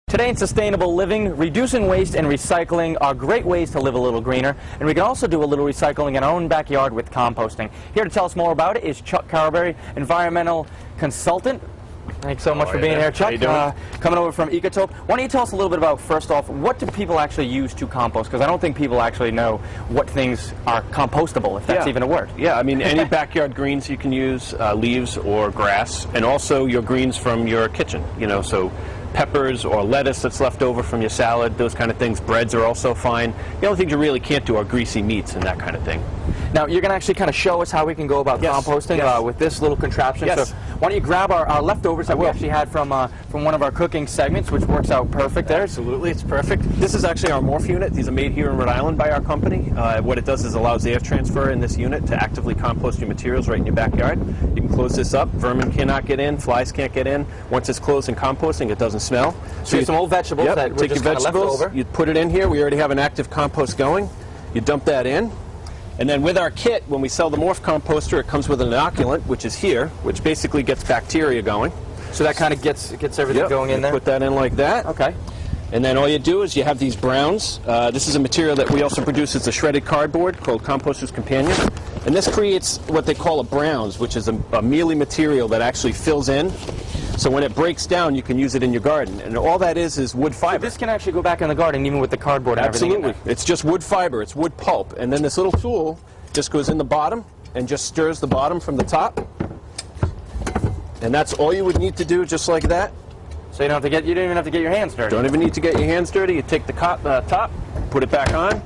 Today in sustainable living, reducing waste and recycling are great ways to live a little greener, and we can also do a little recycling in our own backyard with composting. Here to tell us more about it is Chuck Carberry, environmental consultant. Thanks so much for being here, Chuck. Coming over from Ecotope. Why don't you tell us a little bit about, first off, what do people actually use to compost? Because I don't think people actually know what things are compostable, if that's even a word. Yeah, I mean, any backyard greens you can use, leaves or grass, and also your greens from your kitchen, so peppers or lettuce that's left over from your salad, those kind of things. Breads are also fine. The only things you really can't do are greasy meats and that kind of thing. Now, you're going to actually kind of show us how we can go about composting with this little contraption. So why don't you grab our leftovers that we actually had from one of our cooking segments, which works out perfect there. Absolutely, it's perfect. This is actually our morph unit. These are made here in Rhode Island by our company. What it does is allows air transfer in this unit to actively compost your materials right in your backyard. You can close this up. Vermin cannot get in. Flies can't get in. Once it's closed and composting, it doesn't smell. So you have some old vegetables that were take just your kind of left vegetables, over. you put it in here. We already have an active compost going. You dump that in. And then with our kit, when we sell the morph composter, it comes with an inoculant, which is here, which basically gets bacteria going. So that kind of gets everything going in there? Put that in like that. Okay. And then all you do is you have these browns. This is a material that we also produce. It's a shredded cardboard called Composter's Companion. And this creates what they call a browns, which is a mealy material that actually fills in. So when it breaks down, you can use it in your garden. And all that is wood fiber. So this can actually go back in the garden, even with the cardboard and everything in there. Absolutely. It's just wood fiber. It's wood pulp. And then this little tool just goes in the bottom and just stirs the bottom from the top. And that's all you would need to do, just like that. So you don't even have to get your hands dirty. Don't even need to get your hands dirty. You take the top, put it back on,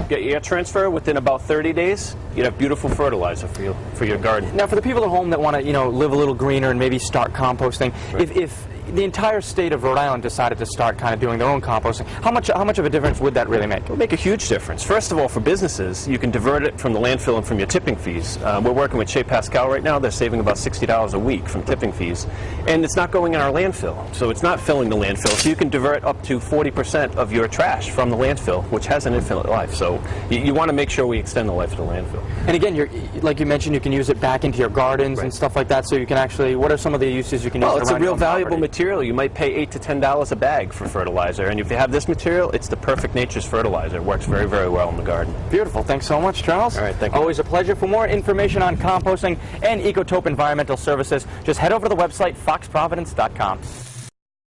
get your air transfer. Within about 30 days, you'd have beautiful fertilizer for your garden. Now, for the people at home that want to, live a little greener and maybe start composting, if the entire state of Rhode Island decided to start kind of doing their own composting, how much of a difference would that really make? It would make a huge difference. First of all, for businesses, you can divert it from the landfill and from your tipping fees. We're working with Chez Pascal right now. They're saving about $60 a week from tipping fees. And it's not going in our landfill, so it's not filling the landfill. So you can divert up to 40% of your trash from the landfill, which has an infinite life. So you want to make sure we extend the life of the landfill. And again, like you mentioned, you can use it back into your gardens and stuff like that, so you can actually, what are some of the uses you can use it around it's a real valuable property? material. You might pay $8 to $10 a bag for fertilizer, and if you have this material, it's the perfect nature's fertilizer. It works very, very well in the garden. Beautiful. Thanks so much, Charles. All right, thank you. Always a pleasure. For more information on composting and Ecotope Environmental Services, just head over to the website foxprovidence.com.